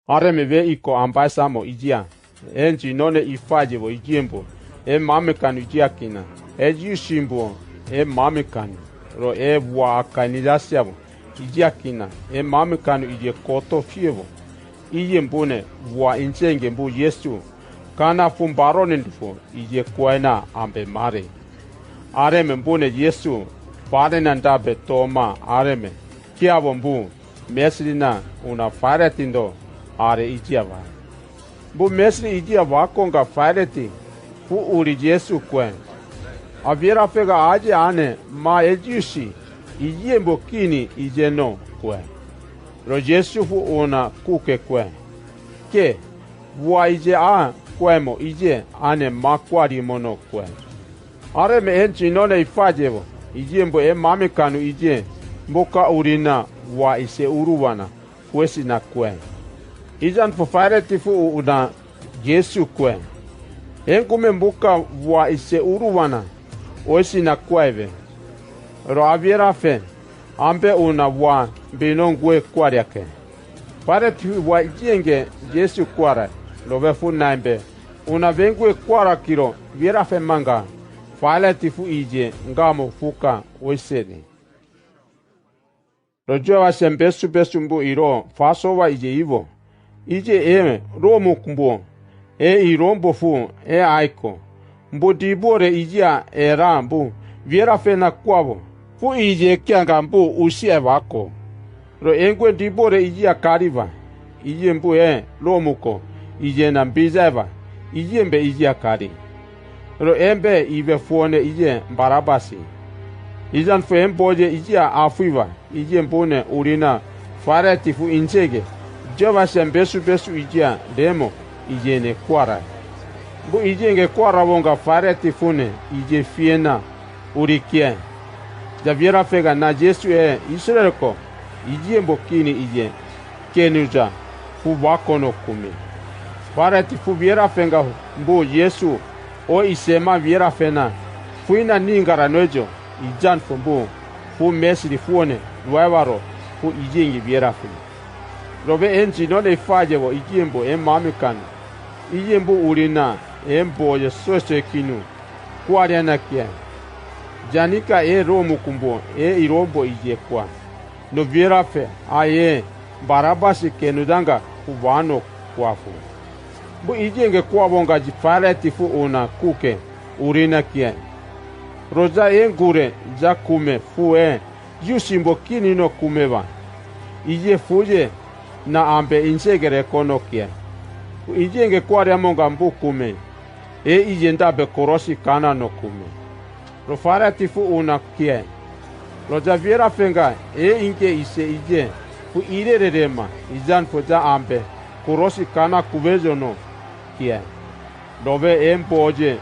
Areme ve iko ambasamo ijia. Enji none ifaje bo ijiembo. Mamekanu ijia kina. Yushimbo. Mamekanu. Ro wa kanidasiabo. Ijia kina. Mamekanu ije koto fiebo. Iyembone wa inchenge mbu Yesu. Kana fumbarone ndifo ije kwena ambe mare. Areme mbune Yesu. Fare nandabe toma areme. Kiabo mbu. Meslina una faretindo. Are ijiava. Bu mesri ijiava konga fareti. Fu uri Yesu kwen. Avira fega aje ane ma ejushi. Ijembo kini ijeno kwen. Ro Yesu fu una kuke kwen. Ke wa ije a kwemo ije ane makwari mono kwen. Are me enchi none ifajevo. Ijembo mamekanu ije. Mboka urina wa ise uruwana. Fuesi na kwen. Ijan fareti fu una Yesu kwen. Enkume mbuka wa ise uruwana. Oisi na kweve. Ro aviera fe. Ambe una wa binongwe kwariake. Fareti wa ijenge Yesu kwara. Love fu naimbe. Una vengwe kwara kiro. Viera fe manga. Fareti fu ije. Ngamo fuka oiseni. Rojo wa sembesu besu mbu iro. Faso wa ije ivo. Ije romo kumbo. Irombo fu aiko. Mbo dibore ijia rambu. Viera fena kwabo. Fu ije kianga mbu usie wako. Ro engwe dibore ijia kariva. Ije mbu romuko. Ije na mbizeva. Ije mbe ijia kari. Ro embe ibe fuone ije barabasi. Ijan fu emboje ijia afuiva. Ije mbune urina fareti fu inchege. Jova sembesu besu ijia demo ije ne kwara. Bu ije nge kwara wonga fareti fune ije fiena urikie. Javiera fega na Yesu Israel ko ije mbokini ije kenuja fu wakono kumi. Fareti fu viera fenga mbu Yesu o isema viera fena fuina ningara nojo ijan fu mbu fu mesri fuone luevaro fu ije nge viera fena. Robe enji none ifajevo ijembo mamekanu. Ijembo urina mboje sose kinu. Kwariana kia. Janika romu kumbo irombo ije kwa. No viera fe barabasi kenudanga kubano kwafu. Bu ijenge kwa bonga jifareti fu una kuke urina kia. Roza ngure za kume fu yusimbo kini no kumeva. Ije fuje na ambe insegere konokia. Ijenge kwari amonga mbukume. Ije ndabe korosi kana no kume. Ro fareti fu una kie. Ro javiera fenga inke ise ije. Fu irerema. Ijan fu ja ambe. Korosi kana kuvezo no kie. Dove emboje.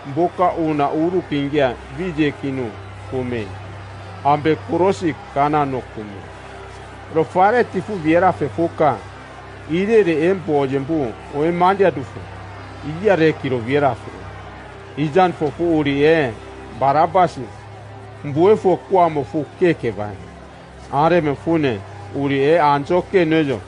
Mbuka una uru kingia vije kinu kume. Ambe korosi kana no kume. Ro fareti fu viera fe fuka. Irere emboje mbu o mandia dufu. Iya rekiro viera fe. Ijan fo fu uri barabasi. Mbue fo kwamo fu keke vai. Are me fune uri anjoke nejo.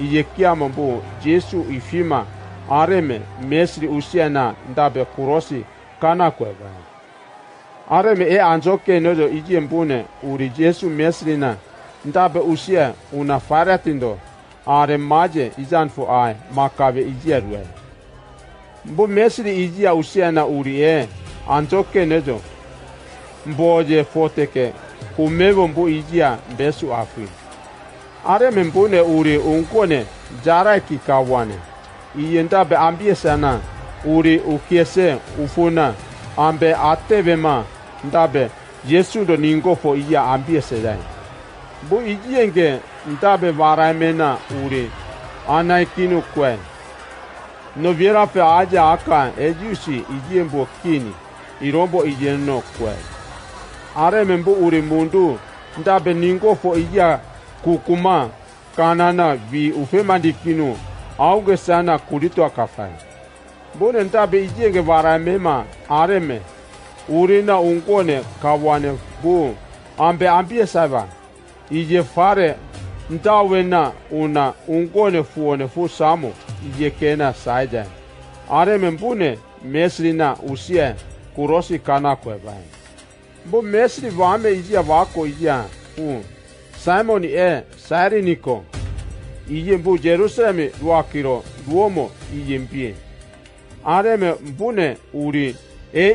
Iye kiamo mbu Jesu ifima. Are me mesri usiana ndabe kurosi kana kwe vai. Are me anjoke nejo ije mbune uri Jesu mesri na. Ndabe usia una faretindo are maje izan fu makabe ijia ruwe. Mbo mesri ijia usia na uri antoke nejo. Mboje foteke kumevo mbo ijia besu afui. Are mbune uri unkone jara kikawane. Iye ndabe ambie sana uri ukiese ufuna ambe atevema ndabe Yesu do ningofo iya ambie sedai. Bu ijenge ndabe Barai mena uri anaikinu kwe. No viera fe aja aka ejusi ijembo kini irombo ijeno kwe. Are membo uri mundu ndabe ningofo ija kukuma kanana vi ufemandi kinu auge sana kulito akafai. Bone ndabe ijenge Barai mema areme urina unkone kawane bu ambe ambie sava. Ije fare Ntawena una ungone fuone fu samu ije kena saija. Areme mbune mesrina usie kurosi kana kwebai. Mbu mesri vame ijia wako ijia Simon sariniko. Ije mbu Jerusalemi wakiro duomo ije mpie. Areme mbune uri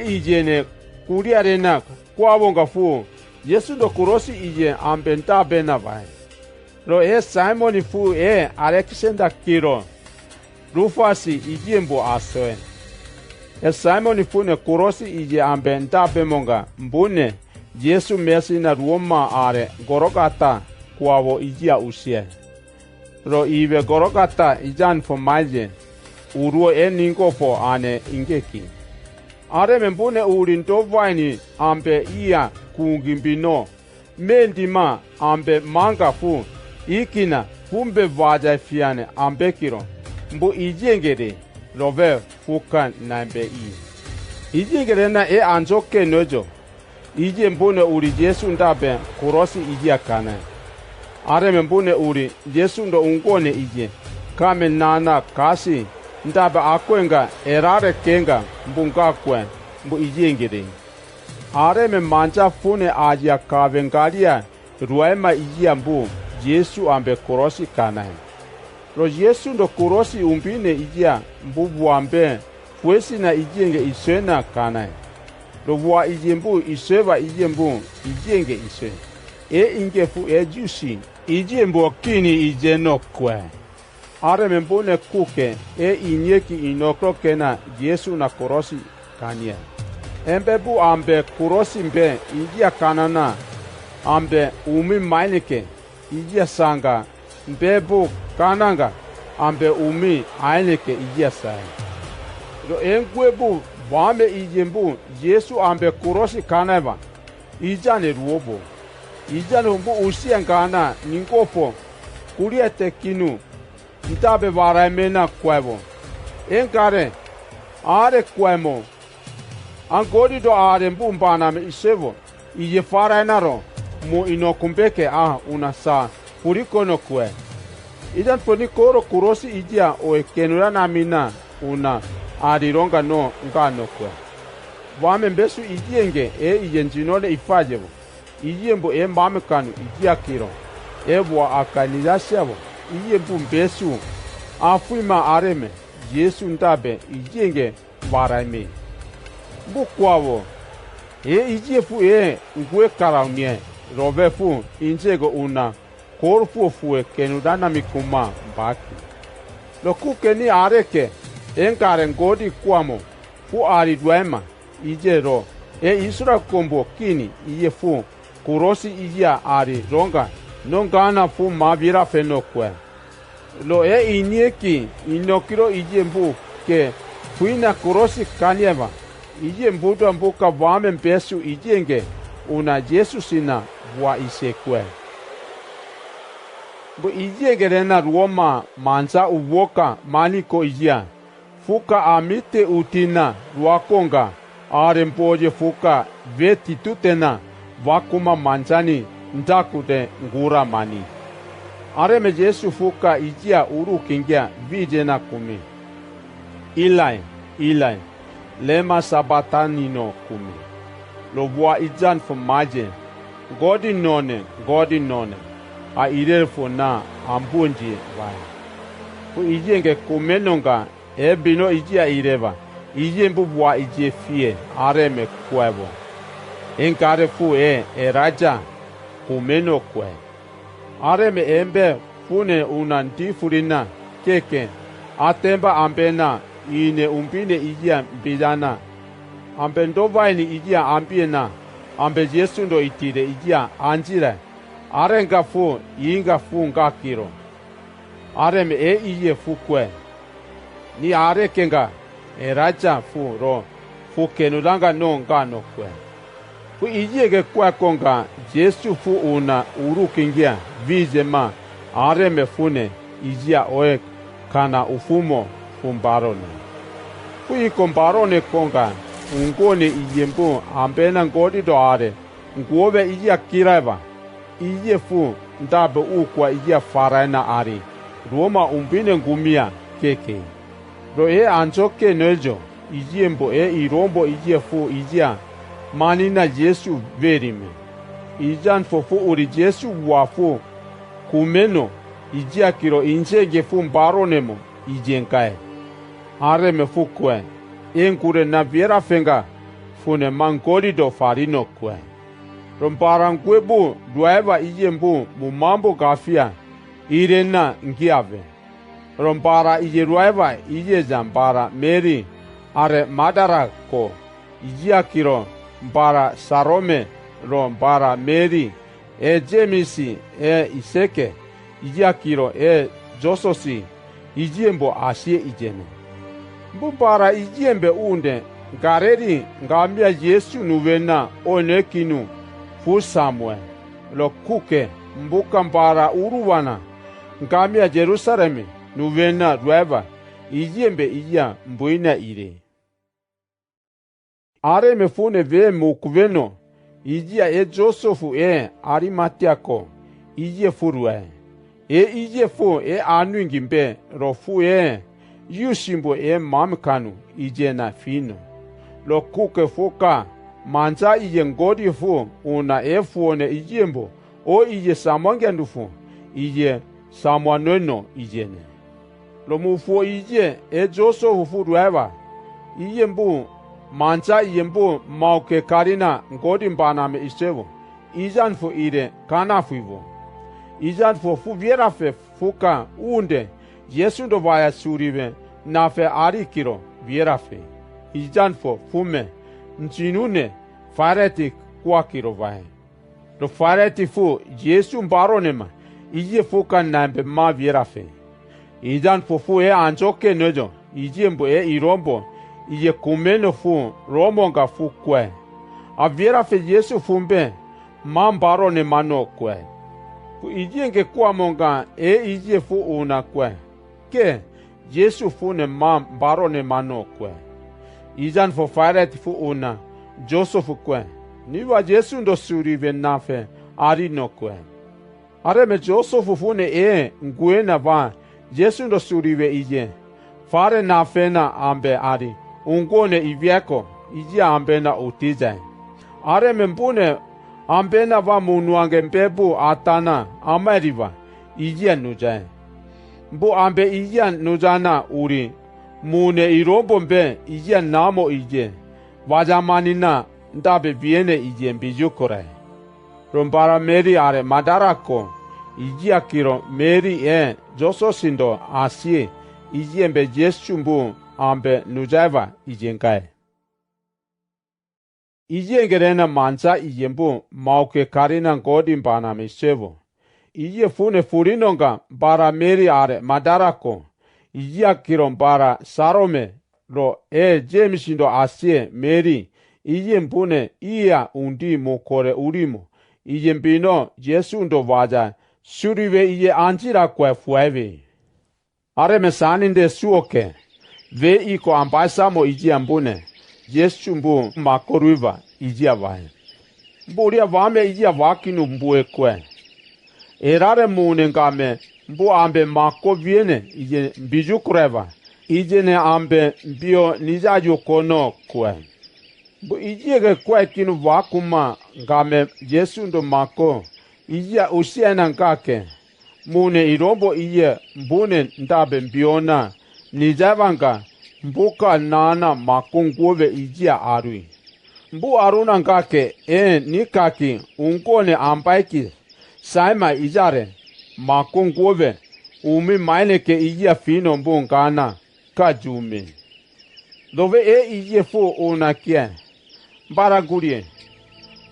ije kuriarena kwabonga fu Yesu do kurosi ije ambenta bena vai. Ro Simon fu Alexander kiro Rufasi ije mbu asoe. Simon fu ne kurosi ije ambenta bemonga mbune Yesu mesi na Roma are gorogata kwabo ijia usie. Ro ibe gorogata ijan fo maje uruo ningo fo ane ingeki. Are membune urinto vaini ambe ia kungimbino mendima ambe manga fu ikina fumbe vaja fiane ambe kiro mbu ijengere rove fukan nambe ijengere na anjoke nojo ije mbune uri Yesu ndabe kurosi ije kana. Are membune uri Yesu ndo ungone ije kame nana kasi ndabe akwenga erare kenga mbunga kwen mbu ijengere. Are me manja fune aja kavengalia ruema ije mbu Yesu ambe kurosi kana. Ro Yesu ndo kurosi umbine ije mbu buambe fuesi na ijenge isena kana. Rowa ijembu iseva ijembu ijenge ise. Ingefu jusi ijembu kini ijeno kwe. Are membone kuke inyeki inokroke na Yesu na kurosi kanya. Embebu ambe kurosi mbe ijia kanana ambe umi mainike ijia sanga mbebu kananga ambe umi ainike ijia sai. Ro engwebu Wame ijembu Yesu ambe kurosi kaneva ijane ruobo ijane umbu usiangana ningopo kuriete kinu ntabe Barai mena kwebo enkare are kwemo angodi do are mbumbana me isevo ije farainaro mu inokumbeke unasa kurikono kwe ijan poni koro kurosi ijia kenura namina una arironga no ngano kwe. Wame mbesu ijenge ijenjinole ifajebo. Ijembo mbame kanu ijia kiro. Bwa akanizashebo. Ijembo mbesu afuima areme Yesu ndabe ijenge Barai. Bukwawo ijefu ngwe karaunye rovefu injego una korfu fue kenudana mikuma mbaki. Lokuke ni areke enkare ngodi kwamo fu ari dwema ijero isura kombo kini iye fu kurosi ijia ari ronga nongana fu mavira fenokwe lo inyeki inokiro ije mbu ke fuina kurosi kanyeva ije mbudo mbuka vame mpesu ijenge una Yesu sina wa isekwe bu ijengere na Roma manza uwoka maniko ijia fuka amite utina ruakonga arempoje fuka veti tutena wakuma manjani ndakute ngura mani. Areme Yesu fuka ijia uru kingia vijena kumi. Ilai, lema sabatanino kumi. Lobwa ijan fumaje, godi none, a irel funa ambunji vai. Fu ijenge kumenonga bino ijia ireva, ije mbubwa ije fie, areme kwebo. Enkare fu raja, kumeno kwe. Areme embe fune unantifurina, keke, atemba ambena, ine umbine ijia mbidana. Ambe ndovaini ijia ambiena, ambe Yesu ndo itire ijia anjire. Arenga fu, inga fu ngakiro. Areme ije fu kwe. Ni arekenga raja fu ro fu kenudanga no ngano kwe. Fu ijege kwa konga Yesu fu una urukingia vizema areme fune ijia kana ufumo fumbarone. Fu ikombarone konga ungone ijembu ambena ngodi do are nguove ijia kireva ije fu ndabe ukwa ije farana ari Roma umbine ngumia keke ro anjoke nejo ije mbo irombo ije fu ije manina Yesu verime ijan fofu uri Yesu wafu kumeno ije akiro injege fu baronemo ijenkae areme fu kwe enkure na viera fenga fune mangorido farino kwe romparangwebu dueva ijembu mumambo gafia irena ngiave rompara ije dueva ije jambara meri are madara ko ije akiro bara sarome rompara meri jemisi iseke ije akiro jososi ijembo asie ijene mbara ijembe unde gareri ngambia Yesu nuvena onekinu fu Samuel lo kuke mbuka mbara uruwana ngambia Jerusalemi nuvena dueva ijembe iya mbuina ire are mefune ve mukveno ijia Josefu Arimatiako ije furue ije fu anuingimbe rofu yushimbo mamkanu ije na fino lo kuke fuka manza ije ngodi fu una fuone ijembo o ije samangendu fu ije samanono ijene lo mufu ije Josefu fu rueva ijembu manza ijembu mauke karina ngodi mbaname isevo ijan fu ire kana fuivo ijan fu vierafe fuka unde Yesu ndo vaya surive nafe arikiro vierafe ijan fume njinune fareti kwakiro vae do fareti fu Yesu baronema ije fuka nambe ma vierafe ijan fu anjoke nejo ije mbo irombo ije kumeno fu romonga fu kwe a vierafe Yesu fumbe ma baronema no kwe fu ije kwa monga ije fu una kwe ke Yesu fu ne mam barone mano kwe ijan fo faret fu una Joseph kwe niwa Yesu ndo surive nafe ari no kwe are me Joseph fu ne nguena va Yesu ndo surive ije fare nafe na ambe ari ungone ivieko ije ambe na utije are me mbune ambe na va munuange mpebu atana ameriva ije nujae mbo ambe iyan nujana uri mune irobombe iyan namo ije vajamanina ndabe viene ije mbijukore rombara meri are madarako ije akiro meri jososindo asie ije mbe jeshumbu ambe nujaiva ijenkae ije ngerena manza ijembu mauke karina ngodi mbana mesevo ije fune furinonga bara meri are madarako ije akiro bara sarome ro jemisindo asie meri ije mpune iya undi mokore urimo ije mpino Yesu ndo vaja surive ije anjira kwe fueve are mesaninde suoke ve iko ambasamo ije ambune Yesu mbu makoruiva ije avae mburia vame ije vakinu mbue kwe erare mune ngame mbu ambe mako viene ije mbiju kureva ije ne ambe mbio nijajo kono kwe mbu ije ge kwe kinu vakuma ngame Yesu ndo mako ije usiena ngake mune irombo ije mbune ndabe mbiona nijavanga mbuka nana makungove ije arui mbu aruna ngake nikaki unkone ambaiki saima ijare makungove umi maineke ije fino mbungana kajume dove ije fu unakie baragurie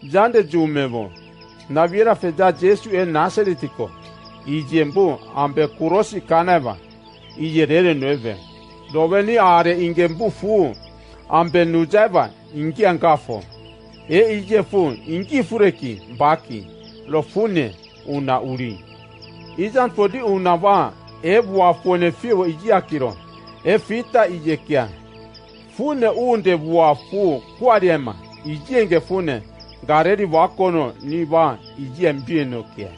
jande jumevo naviera feja Yesu naseritiko ije mbu ambe kurosi kaneva ije rere nueve dove ni are inge mbu fu ambe nujeva ingi angafo ije fu ingi fureki baki lo fune una uri ijan fodi una va bua fone fiwo ije akiro fita ije kia fune unde bua fu kwariema ije nge fune gareri wakono ni ba iji embieno kia.